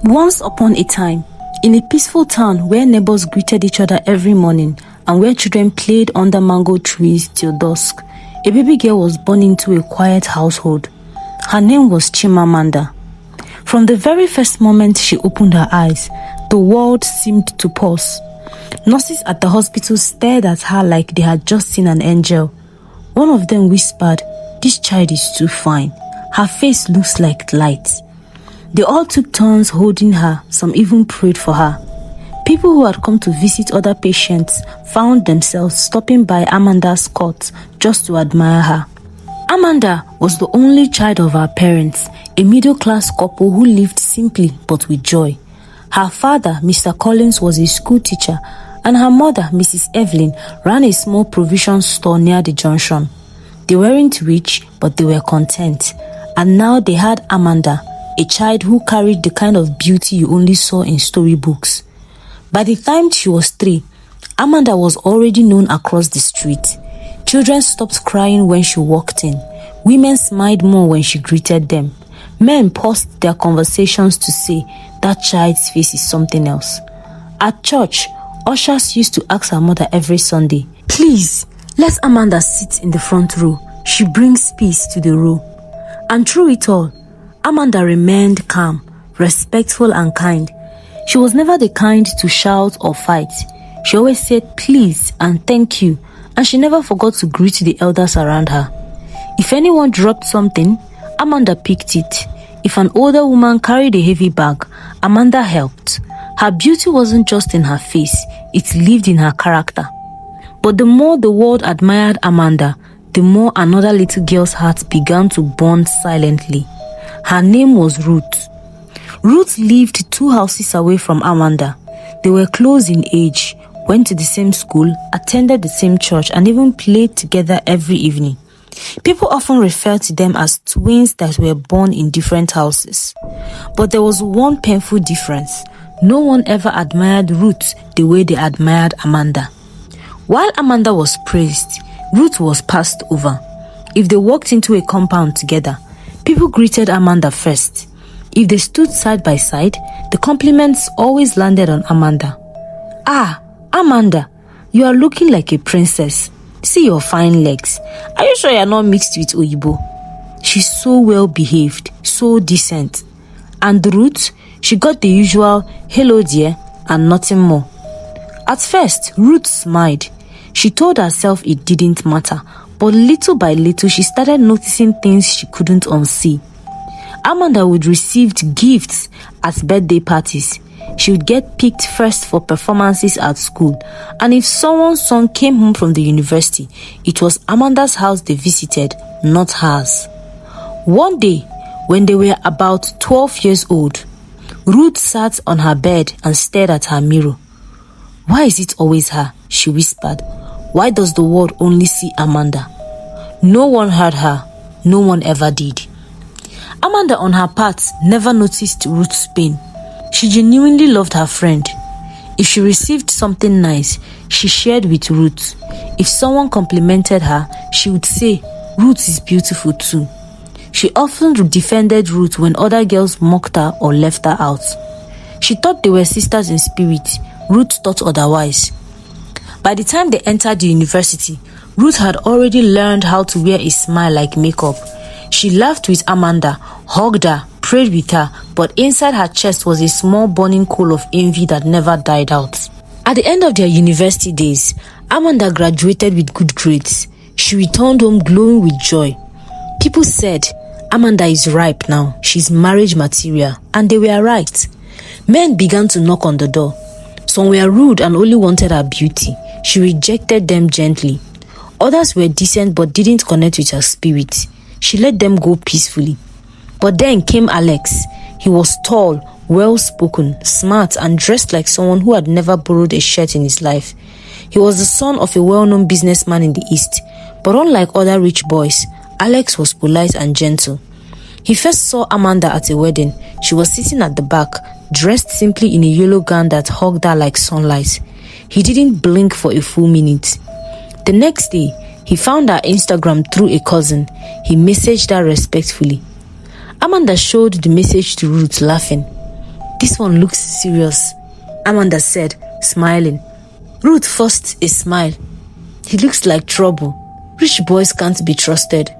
Once upon a time, in a peaceful town where neighbors greeted each other every morning and where children played under mango trees till dusk, a baby girl was born into a quiet household. Her name was Chimamanda. From the very first moment she opened her eyes, the world seemed to pause. Nurses at the hospital stared at her like they had just seen an angel. One of them whispered, "This child is too fine. Her face looks like light." They all took turns holding her, some even prayed for her. People who had come to visit other patients found themselves stopping by Amanda's cot just to admire her. Amanda was the only child of her parents, a middle-class couple who lived simply but with joy. Her father, Mr. Collins, was a school teacher, and her mother, Mrs. Evelyn, ran a small provision store near the junction. They weren't rich, but they were content. And now they had Amanda, a child who carried the kind of beauty you only saw in storybooks. By the time she was 3, Amanda was already known across the street. Children stopped crying when she walked in. Women smiled more when she greeted them. Men paused their conversations to say, "That child's face is something else." At church, ushers used to ask her mother every Sunday, "Please, let Amanda sit in the front row. She brings peace to the row." And through it all, Amanda remained calm, respectful and kind. She was never the kind to shout or fight. She always said please and thank you, and she never forgot to greet the elders around her. If anyone dropped something, Amanda picked it. If an older woman carried a heavy bag, Amanda helped. Her beauty wasn't just in her face, it lived in her character. But the more the world admired Amanda, the more another little girl's heart began to burn silently. Her name was Ruth. Ruth lived 2 houses away from Amanda. They were close in age, went to the same school, attended the same church, and even played together every evening. People often refer to them as twins that were born in different houses. But there was one painful difference. No one ever admired Ruth the way they admired Amanda. While Amanda was praised, Ruth was passed over. If they walked into a compound together, people greeted Amanda first. If they stood side by side, the compliments always landed on Amanda. "Ah, Amanda, you are looking like a princess. See your fine legs. Are you sure you are not mixed with Oyibo? She's so well behaved, so decent." And Ruth, she got the usual "hello dear" and nothing more. At first, Ruth smiled. She told herself it didn't matter, but little by little she started noticing things she couldn't unsee. Amanda would receive gifts at birthday parties. She would get picked first for performances at school, and if someone's son came home from the university, it was Amanda's house they visited, not hers. One day, when they were about 12 years old, Ruth sat on her bed and stared at her mirror. "Why is it always her?" she whispered. "Why does the world only see Amanda?" No one heard her. No one ever did. Amanda, on her part, never noticed Ruth's pain. She genuinely loved her friend. If she received something nice, she shared with Ruth. If someone complimented her, she would say, "Ruth is beautiful too." She often defended Ruth when other girls mocked her or left her out. She thought they were sisters in spirit. Ruth thought otherwise. By the time they entered the university, Ruth had already learned how to wear a smile like makeup. She laughed with Amanda, hugged her, prayed with her, but inside her chest was a small burning coal of envy that never died out. At the end of their university days, Amanda graduated with good grades. She returned home glowing with joy. People said, "Amanda is ripe now, she's marriage material," and they were right. Men began to knock on the door. Some were rude and only wanted her beauty. She rejected them gently. Others were decent but didn't connect with her spirit. She let them go peacefully. But then came Alex. He was tall, well-spoken, smart, and dressed like someone who had never borrowed a shirt in his life. He was the son of a well-known businessman in the East, but unlike other rich boys, Alex was polite and gentle. He first saw Amanda at a wedding. She was sitting at the back, dressed simply in a yellow gown that hugged her like sunlight. He didn't blink for a full minute. The next day, he found her Instagram through a cousin. He messaged her respectfully. Amanda showed the message to Ruth, laughing. This one looks serious, Amanda said, smiling. Ruth forced a smile. He looks like trouble. Rich boys can't be trusted.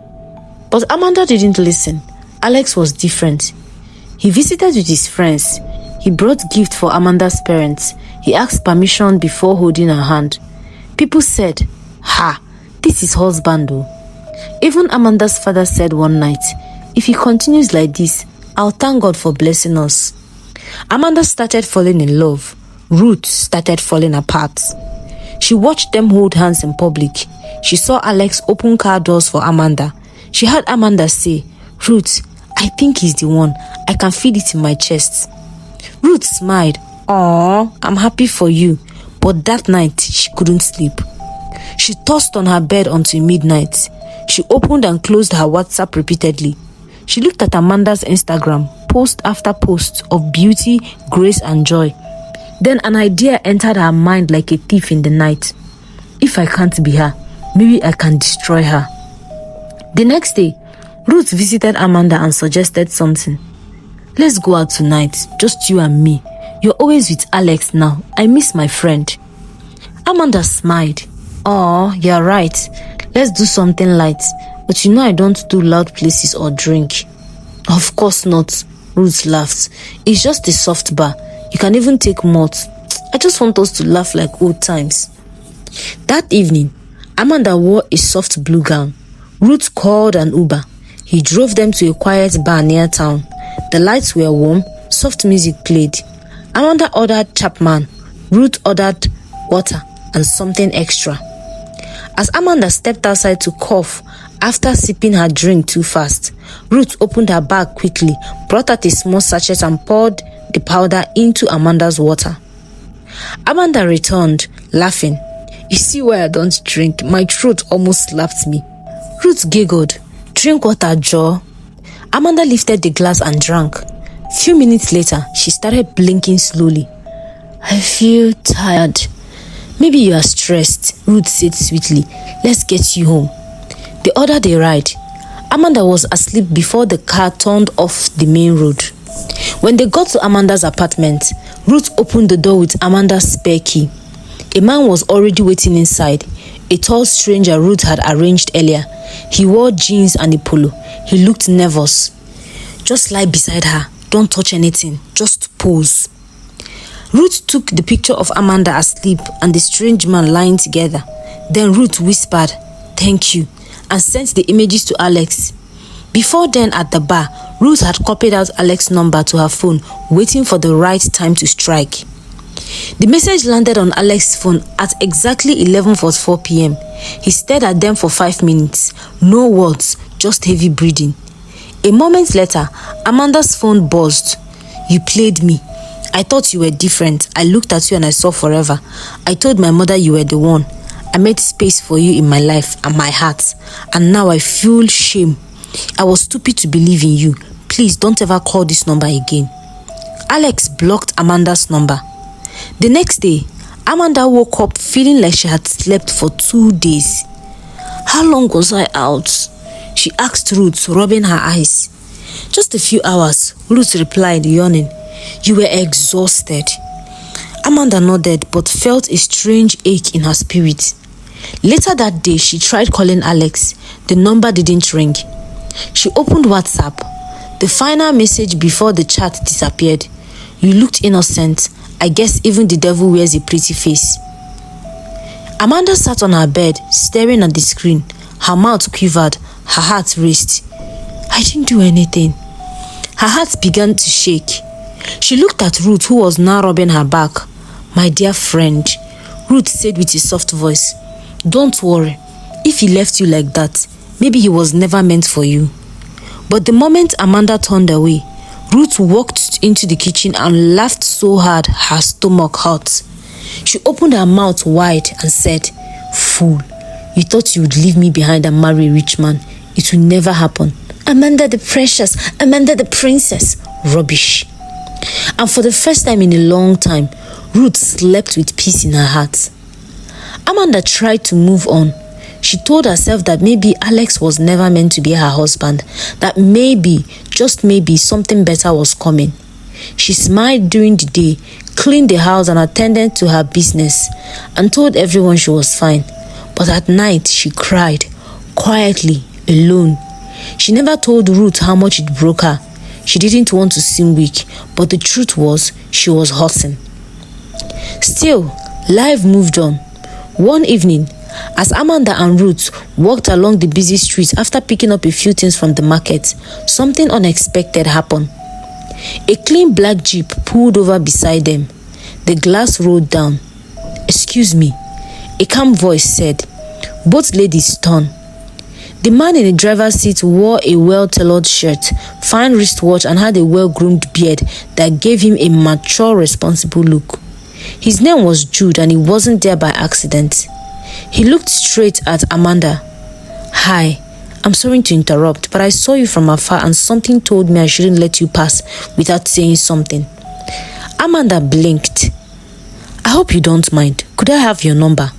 But Amanda didn't listen. Alex was different. He visited with his friends. He brought gifts for Amanda's parents. He asked permission before holding her hand. People said, "Ha, this is husband though." Even Amanda's father said one night, "If he continues like this, I'll thank God for blessing us." Amanda started falling in love. Ruth started falling apart. She watched them hold hands in public. She saw Alex open car doors for Amanda. She heard Amanda say, "Ruth, I think he's the one. I can feel it in my chest." Ruth smiled. "Aw, I'm happy for you." But that night, she couldn't sleep. She tossed on her bed until midnight. She opened and closed her WhatsApp repeatedly. She looked at Amanda's Instagram, post after post of beauty, grace, and joy. Then an idea entered her mind like a thief in the night. If I can't be her, maybe I can destroy her. The next day, Ruth visited Amanda and suggested something. "Let's go out tonight, just you and me. You're always with Alex now. I miss my friend." Amanda smiled. "Oh, you're right. Let's do something light. But you know I don't do loud places or drink." "Of course not," Ruth laughed. "It's just a soft bar. You can even take malt. I just want us to laugh like old times." That evening, Amanda wore a soft blue gown. Ruth called an Uber. He drove them to a quiet bar near town. The lights were warm, soft music played. Amanda ordered Chapman. Ruth ordered water and something extra. As Amanda stepped outside to cough after sipping her drink too fast, Ruth opened her bag quickly, brought out a small sachet and poured the powder into Amanda's water. Amanda returned, laughing. "You see why I don't drink? My throat almost slapped me." Ruth giggled. "Drink water, Joe." Amanda lifted the glass and drank. Few minutes later, she started blinking slowly. "I feel tired." "Maybe you are stressed," Ruth said sweetly. "Let's get you home." They ordered a ride. Amanda was asleep before the car turned off the main road. When they got to Amanda's apartment, Ruth opened the door with Amanda's spare key. A man was already waiting inside, a tall stranger Ruth had arranged earlier. He wore jeans and a polo. He looked nervous. "Just lie beside her. Don't touch anything. Just pose." Ruth took the picture of Amanda asleep and the strange man lying together. Then Ruth whispered, "Thank you," and sent the images to Alex. Before then, at the bar, Ruth had copied out Alex's number to her phone, waiting for the right time to strike. The message landed on Alex's phone at exactly 11:44 p.m. He stared at them for 5 minutes. No words, just heavy breathing. A moment later, Amanda's phone buzzed. "You played me. I thought you were different. I looked at you and I saw forever. I told my mother you were the one. I made space for you in my life and my heart. And now I feel shame. I was stupid to believe in you. Please don't ever call this number again." Alex blocked Amanda's number. The next day, Amanda woke up feeling like she had slept for 2 days. "How long was I out?" she asked Ruth, rubbing her eyes. "Just a few hours," Ruth replied, yawning. "You were exhausted." Amanda nodded but felt a strange ache in her spirit. Later that day, she tried calling Alex. The number didn't ring. She opened WhatsApp. The final message before the chat disappeared. "You looked innocent. I guess even the devil wears a pretty face." Amanda sat on her bed, staring at the screen. Her mouth quivered. Her heart raced. "I didn't do anything." Her heart began to shake. She looked at Ruth, who was now rubbing her back. "My dear friend," Ruth said with a soft voice, "don't worry. If he left you like that, maybe he was never meant for you." But the moment Amanda turned away, Ruth walked into the kitchen and laughed so hard her stomach hurt. She opened her mouth wide and said, "Fool, you thought you would leave me behind and marry a rich man. It will never happen. Amanda the precious, Amanda the princess. Rubbish." And for the first time in a long time, Ruth slept with peace in her heart. Amanda tried to move on. She told herself that maybe Alex was never meant to be her husband, that maybe, just maybe, something better was coming. She smiled during the day, cleaned the house and attended to her business, and told everyone she was fine. But at night she cried, quietly, alone. She never told Ruth how much it broke her. She didn't want to seem weak, but the truth was she was hurting. Still, life moved on. One evening, as Amanda and Ruth walked along the busy streets after picking up a few things from the market, something unexpected happened. A clean black Jeep pulled over beside them. The glass rolled down. "Excuse me," a calm voice said. Both ladies turned. The man in the driver's seat wore a well-tailored shirt, fine wristwatch, and had a well-groomed beard that gave him a mature, responsible look. His name was Jude, and he wasn't there by accident. He looked straight at Amanda. "Hi, I'm sorry to interrupt, but I saw you from afar and something told me I shouldn't let you pass without saying something." Amanda blinked. "I hope you don't mind. Could I have your number?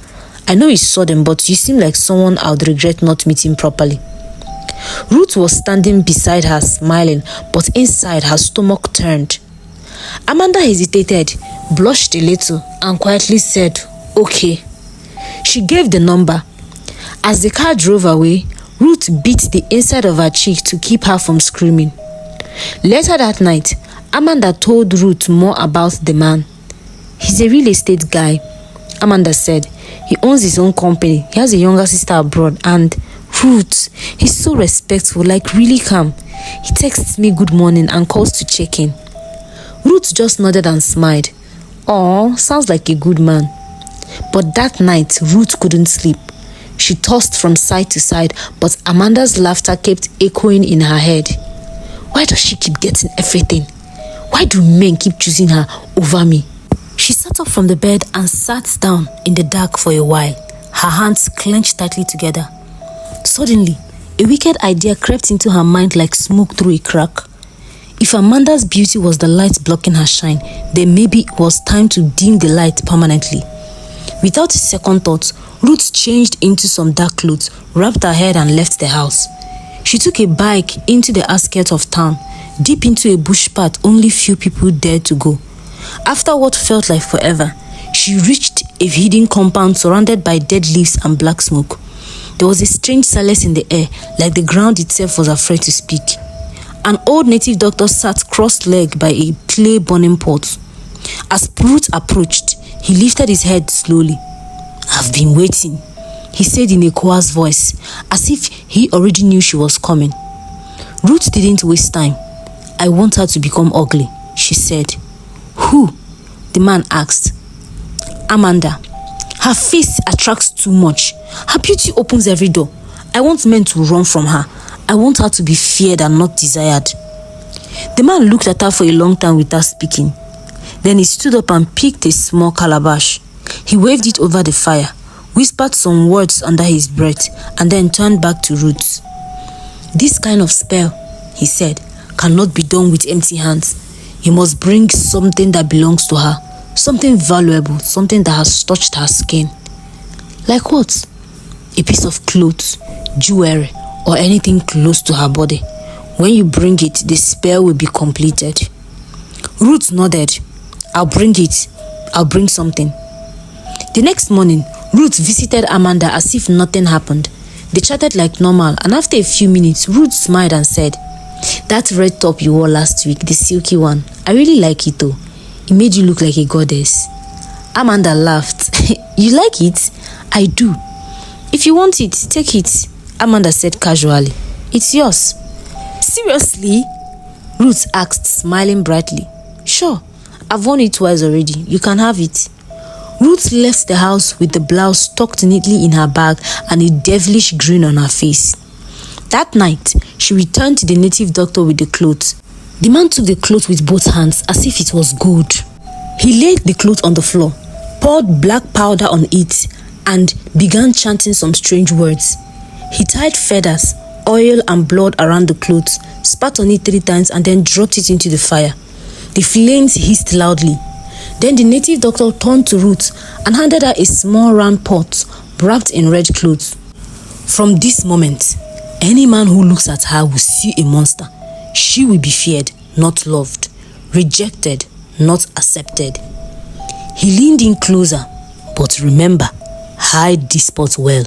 I know it's sudden, but you seem like someone I would regret not meeting properly." Ruth was standing beside her, smiling, but inside her stomach turned. Amanda hesitated, blushed a little, and quietly said, "Okay." She gave the number. As the car drove away, Ruth beat the inside of her cheek to keep her from screaming. Later that night, Amanda told Ruth more about the man. "He's a real estate guy," Amanda said. "He owns his own company. He has a younger sister abroad, and Ruth, he's so respectful, like really calm. He texts me good morning and calls to check in." Ruth just nodded and smiled. "Aw, sounds like a good man." But that night, Ruth couldn't sleep. She tossed from side to side, but Amanda's laughter kept echoing in her head. Why does she keep getting everything? Why do men keep choosing her over me? She sat up from the bed and sat down in the dark for a while, her hands clenched tightly together. Suddenly, a wicked idea crept into her mind like smoke through a crack. If Amanda's beauty was the light blocking her shine, then maybe it was time to dim the light permanently. Without a second thought, Ruth changed into some dark clothes, wrapped her head and left the house. She took a bike into the outskirts of town, deep into a bush path only few people dared to go. After what felt like forever, she reached a hidden compound surrounded by dead leaves and black smoke. There was a strange silence in the air, like the ground itself was afraid to speak. An old native doctor sat cross-legged by a clay burning pot. As Ruth approached, he lifted his head slowly. "I've been waiting," he said in a coarse voice, as if he already knew she was coming. Ruth didn't waste time. "I want her to become ugly," she said. "Who?" the man asked. "Amanda. Her face attracts too much. Her beauty opens every door. I want men to run from her. I want her to be feared and not desired." The man looked at her for a long time without speaking. Then he stood up and picked a small calabash. He waved it over the fire, whispered some words under his breath, and then turned back to Ruth. "This kind of spell," he said, "cannot be done with empty hands. You must bring something that belongs to her, something valuable, something that has touched her skin." "Like what?" "A piece of clothes, jewelry, or anything close to her body. When you bring it, the spell will be completed." Ruth nodded. "I'll bring it. I'll bring something." The next morning, Ruth visited Amanda as if nothing happened. They chatted like normal, and after a few minutes, Ruth smiled and said, "That red top you wore last week, the silky one, I really like it though. It made you look like a goddess." Amanda laughed. "You like it?" "I do." "If you want it, take it," Amanda said casually. "It's yours." "Seriously?" Ruth asked, smiling brightly. "Sure. I've worn it twice already. You can have it." Ruth left the house with the blouse tucked neatly in her bag and a devilish grin on her face. That night, she returned to the native doctor with the clothes. The man took the cloth with both hands as if it was gold. He laid the cloth on the floor, poured black powder on it, and began chanting some strange words. He tied feathers, oil, and blood around the clothes, spat on it 3 times, and then dropped it into the fire. The flames hissed loudly. Then the native doctor turned to Ruth and handed her a small round pot wrapped in red clothes. "From this moment, any man who looks at her will see a monster. She will be feared, not loved. rejected, not accepted. He leaned in closer, but remember, hide this pot well.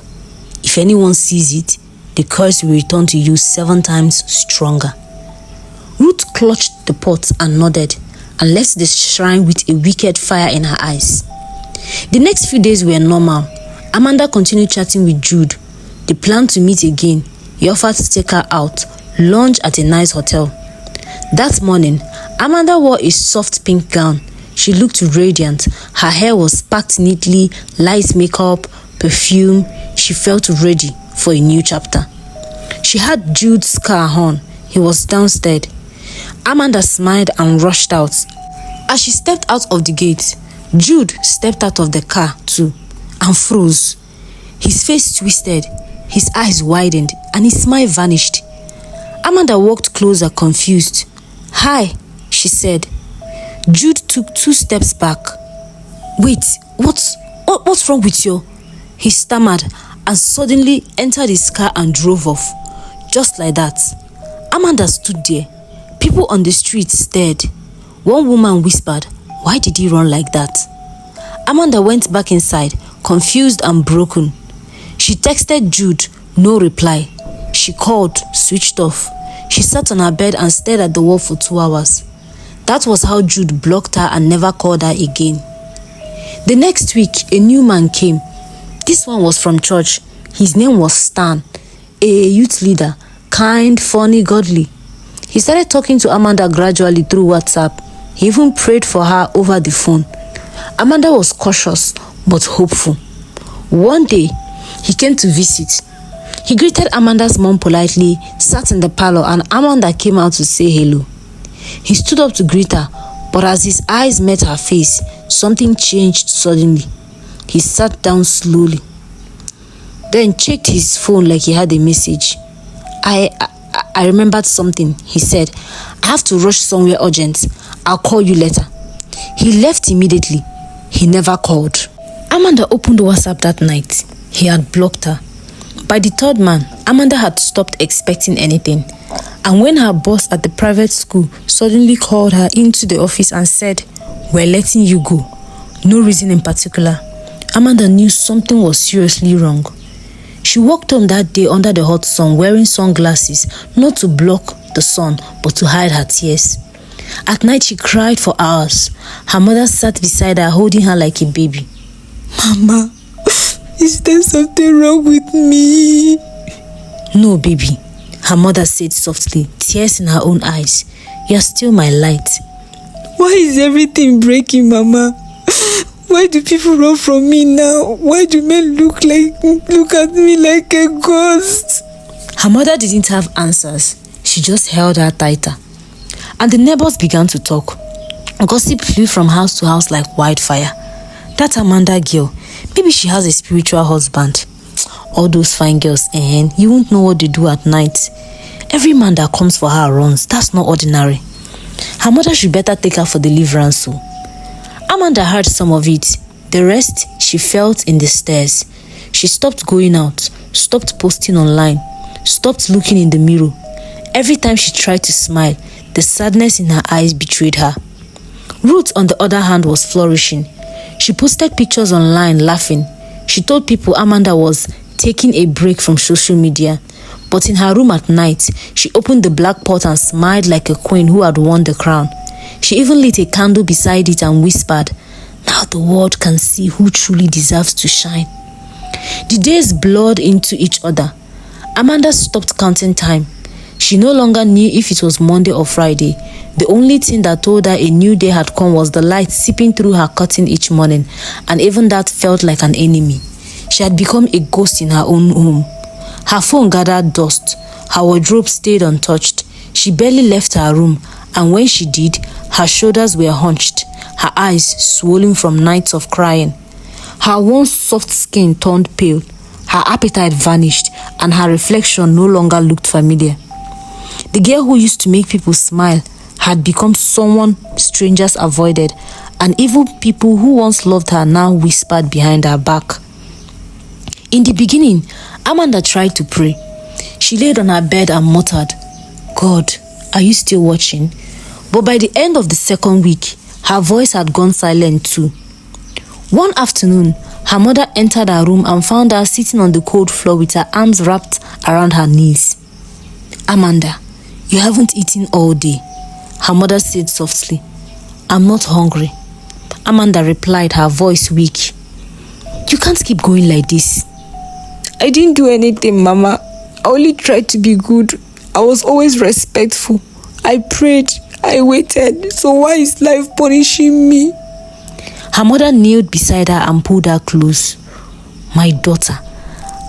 If anyone sees it, the curse will return to you 7 times stronger. Ruth clutched the pot and nodded, and left the shrine with a wicked fire in her eyes. The next few days were normal. Amanda continued chatting with Jude. They planned to meet again. He offered to take her out, lunch at a nice hotel. That morning, Amanda wore a soft pink gown. She looked radiant. Her hair was packed neatly, light makeup, perfume. She felt ready for a new chapter. She had Jude's car on. He was downstairs. Amanda smiled and rushed out. As she stepped out of the gate, Jude stepped out of the car too and froze. His face twisted, his eyes widened, and his smile vanished. Amanda walked closer, confused. "Hi," she said. Jude took 2 steps back. "Wait, what's wrong with you?" He stammered and suddenly entered his car and drove off. Just like that. Amanda stood there. People on the street stared. One woman whispered, "Why did he run like that?" Amanda went back inside, confused and broken. She texted Jude, no reply. She called, switched off. She sat on her bed and stared at the wall for 2 hours. That was how Jude blocked her and never called her again. The next week, a new man came. This one was from church. His name was Stan, a youth leader, kind, funny, godly. He started talking to Amanda gradually through WhatsApp. He even prayed for her over the phone. Amanda was cautious but hopeful. One day, he came to visit. He greeted Amanda's mom politely, sat in the parlor, and Amanda came out to say hello. He stood up to greet her, but as his eyes met her face, something changed suddenly. He sat down slowly, then checked his phone like he had a message. I remembered something," he said. "I have to rush somewhere urgent. I'll call you later." He left immediately. He never called. Amanda opened WhatsApp that night. He had blocked her. By the 3rd man, Amanda had stopped expecting anything. And when her boss at the private school suddenly called her into the office and said, "We're letting you go," no reason in particular, Amanda knew something was seriously wrong. She walked home that day under the hot sun wearing sunglasses, not to block the sun, but to hide her tears. At night, she cried for hours. Her mother sat beside her, holding her like a baby. "Mama, is there something wrong with me?" "No, baby," her mother said softly, tears in her own eyes. "You're still my light." "Why is everything breaking, Mama? Why do people run from me now? Why do men look at me like a ghost?" Her mother didn't have answers. She just held her tighter. And the neighbors began to talk. Gossip flew from house to house like wildfire. "That Amanda girl, maybe she has a spiritual husband. All those fine girls, you won't know what they do at night. Every man that comes for her runs. That's not ordinary. Her mother should better take her for deliverance." So Amanda heard some of it. The rest she felt in the stairs. She stopped going out, stopped posting online, stopped looking in the mirror. Every time she tried to smile, the sadness in her eyes betrayed her. Ruth, on the other hand, was flourishing. She posted pictures online, laughing. She told people Amanda was taking a break from social media. But in her room at night, she opened the black pot and smiled like a queen who had won the crown. She even lit a candle beside it and whispered, "Now the world can see who truly deserves to shine." The days blurred into each other. Amanda stopped counting time. She no longer knew if it was Monday or Friday. The only thing that told her a new day had come was the light seeping through her curtain each morning, and even that felt like an enemy. She had become a ghost in her own home. Her phone gathered dust. Her wardrobe stayed untouched. She barely left her room, and when she did, her shoulders were hunched, her eyes swollen from nights of crying. Her once soft skin turned pale, her appetite vanished, and her reflection no longer looked familiar. The girl who used to make people smile had become someone strangers avoided, and even people who once loved her now whispered behind her back. In the beginning, Amanda tried to pray. She laid on her bed and muttered, "God, are you still watching?" But by the end of the second week, her voice had gone silent too. One afternoon, her mother entered her room and found her sitting on the cold floor with her arms wrapped around her knees. "Amanda, you haven't eaten all day," her mother said softly. "I'm not hungry," Amanda replied, her voice weak. "You can't keep going like this." "I didn't do anything, Mama. I only tried to be good. I was always respectful. I prayed. I waited. So why is life punishing me?" Her mother kneeled beside her and pulled her close. "My daughter,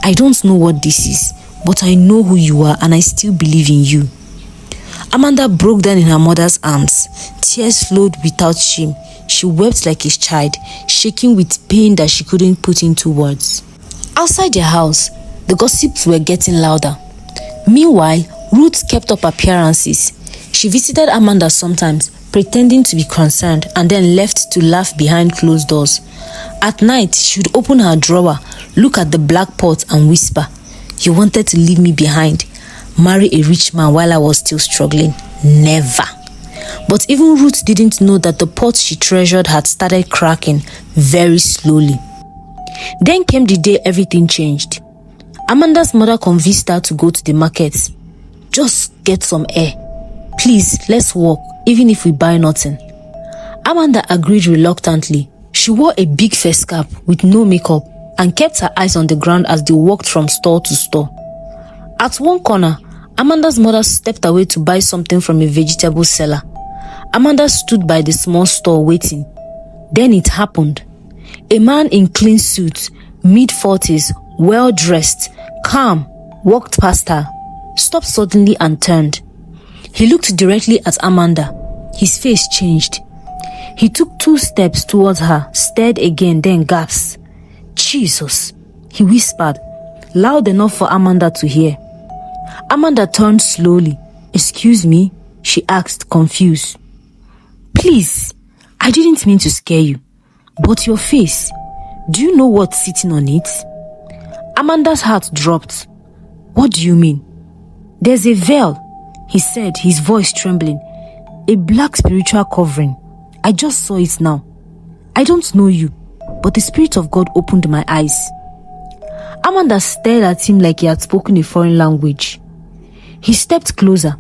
I don't know what this is, but I know who you are and I still believe in you." Amanda broke down in her mother's arms. Tears flowed without shame. She wept like a child, shaking with pain that she couldn't put into words. Outside their house, the gossips were getting louder. Meanwhile, Ruth kept up appearances. She visited Amanda sometimes, pretending to be concerned, and then left to laugh behind closed doors. At night, she would open her drawer, look at the black pot and whisper, "You wanted to leave me behind, marry a rich man while I was still struggling. Never." But even Ruth didn't know that the pot she treasured had started cracking very slowly. Then came the day everything changed. Amanda's mother convinced her to go to the market. "Just get some air. Please, let's walk, even if we buy nothing." Amanda agreed reluctantly. She wore a big face cap with no makeup and kept her eyes on the ground as they walked from store to store. At one corner, Amanda's mother stepped away to buy something from a vegetable seller. Amanda stood by the small store waiting. Then it happened. A man in clean suit, mid-40s, well-dressed, calm, walked past her, stopped suddenly and turned. He looked directly at Amanda. His face changed. He took 2 steps towards her, stared again, then gasped. "Jesus," he whispered, loud enough for Amanda to hear. Amanda turned slowly. "Excuse me?" she asked, confused. "Please, I didn't mean to scare you. But your face, do you know what's sitting on it?" Amanda's heart dropped. "What do you mean?" "There's a veil," he said, his voice trembling. "A black spiritual covering. I just saw it now. I don't know you, but the Spirit of God opened my eyes." Amanda stared at him like he had spoken a foreign language. He stepped closer.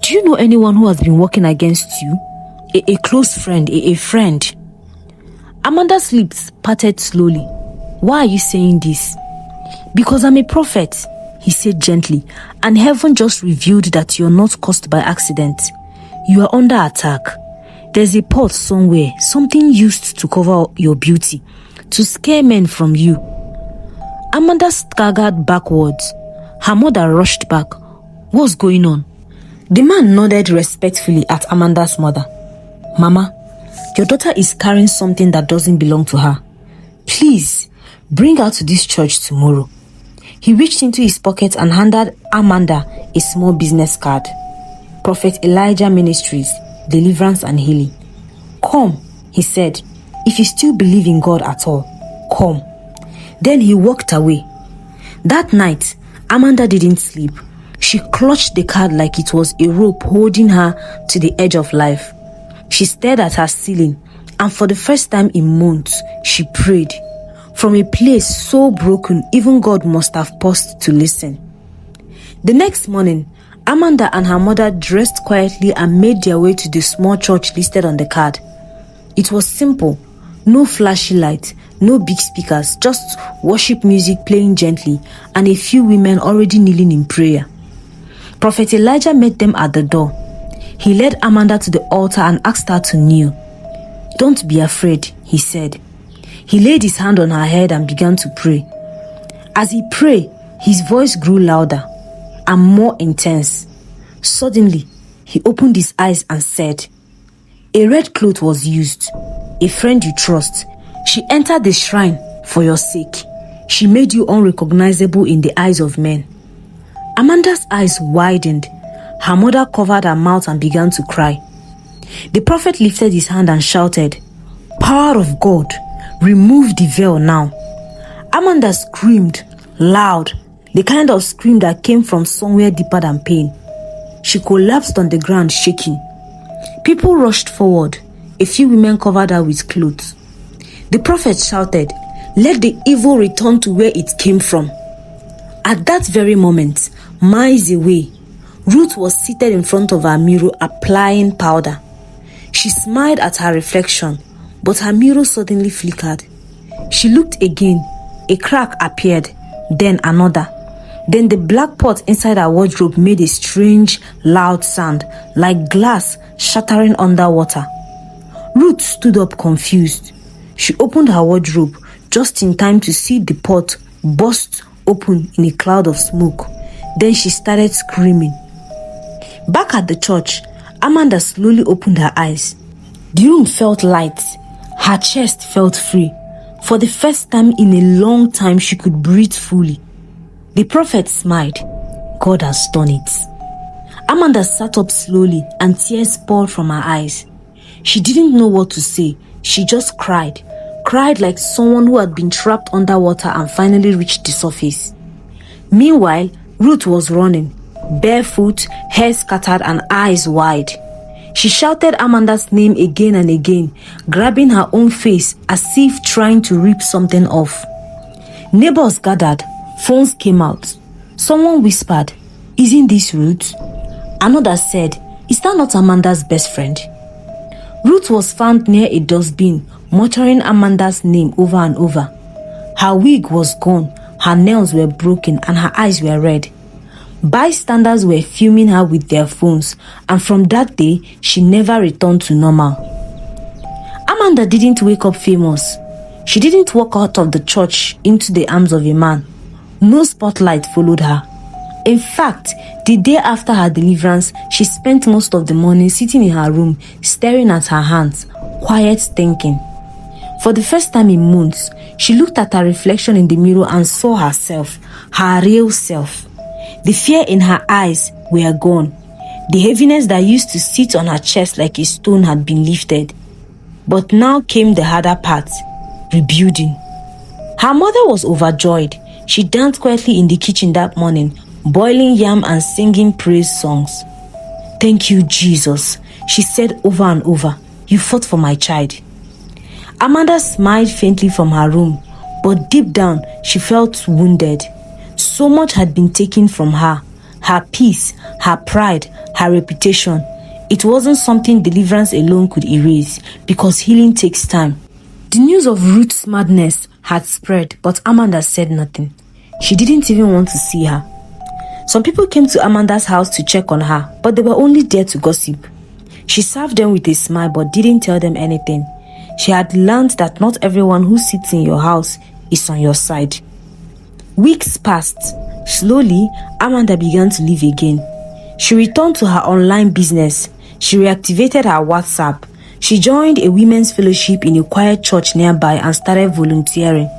"Do you know anyone who has been working against you? A close friend, a friend?" Amanda's lips parted slowly. "Why are you saying this?" "Because I'm a prophet," he said gently, "and heaven just revealed that you're not caused by accident. You are under attack. There's a pot somewhere, something used to cover your beauty, to scare men from you." Amanda staggered backwards. Her mother rushed back. "What's going on?" The man nodded respectfully at Amanda's mother. "Mama, your daughter is carrying something that doesn't belong to her. Please, bring her to this church tomorrow." He reached into his pocket and handed Amanda a small business card. "Prophet Elijah Ministries, Deliverance and Healing. Come," he said, "if you still believe in God at all, come." Then he walked away. That night, Amanda didn't sleep. She clutched the card like it was a rope holding her to the edge of life. She stared at her ceiling, and for the first time in months, she prayed. From a place so broken, even God must have paused to listen. The next morning, Amanda and her mother dressed quietly and made their way to the small church listed on the card. It was simple. No flashy lights, no big speakers, just worship music playing gently and a few women already kneeling in prayer. Prophet Elijah met them at the door. He led Amanda to the altar and asked her to kneel. "Don't be afraid," he said. He laid his hand on her head and began to pray. As he prayed, his voice grew louder and more intense. Suddenly, he opened his eyes and said, "A red cloth was used. A friend you trust. She entered the shrine for your sake. She made you unrecognizable in the eyes of men." Amanda's eyes widened. Her mother covered her mouth and began to cry. The prophet lifted his hand and shouted, "Power of God, remove the veil now." Amanda screamed loud, the kind of scream that came from somewhere deeper than pain. She collapsed on the ground shaking. People rushed forward. A few women covered her with clothes. The prophet shouted, "Let the evil return to where it came from." At that very moment, miles away, Ruth was seated in front of her mirror applying powder. She smiled at her reflection, but her mirror suddenly flickered. She looked again. A crack appeared, then another. Then the black pot inside her wardrobe made a strange, loud sound, like glass shattering underwater. Ruth stood up confused. She opened her wardrobe just in time to see the pot burst open in a cloud of smoke. Then she started screaming. Back at the church, Amanda slowly opened her eyes. The room felt light. Her chest felt free. For the first time in a long time, she could breathe fully. The prophet smiled. God has done it. Amanda sat up slowly and tears poured from her eyes. She didn't know what to say. She just cried like someone who had been trapped underwater and finally reached the surface. Meanwhile, Ruth was running, barefoot, hair scattered and eyes wide. She shouted Amanda's name again and again, grabbing her own face as if trying to rip something off. Neighbors gathered. Phones came out. Someone whispered, "Isn't this Ruth?" Another said, "Is that not Amanda's best friend?" Ruth was found near a dustbin, muttering Amanda's name over and over. Her wig was gone, her nails were broken, and her eyes were red. Bystanders were filming her with their phones, and from that day, she never returned to normal. Amanda didn't wake up famous. She didn't walk out of the church into the arms of a man. No spotlight followed her. In fact, the day after her deliverance, she spent most of the morning sitting in her room, staring at her hands, quiet thinking. For the first time in months, she looked at her reflection in the mirror and saw herself, her real self. The fear in her eyes were gone. The heaviness that used to sit on her chest like a stone had been lifted. But now came the harder part, rebuilding. Her mother was overjoyed. She danced quietly in the kitchen that morning, boiling yam and singing praise songs. "Thank you, Jesus," she said over and over. "You fought for my child." Amanda smiled faintly from her room, but deep down, she felt wounded. So much had been taken from her. Her peace, her pride, her reputation. It wasn't something deliverance alone could erase, because healing takes time. The news of Ruth's madness had spread, but Amanda said nothing. She didn't even want to see her. Some people came to Amanda's house to check on her, but they were only there to gossip. She served them with a smile but didn't tell them anything. She had learned that not everyone who sits in your house is on your side. Weeks passed. Slowly, Amanda began to live again. She returned to her online business. She reactivated her WhatsApp. She joined a women's fellowship in a quiet church nearby and started volunteering.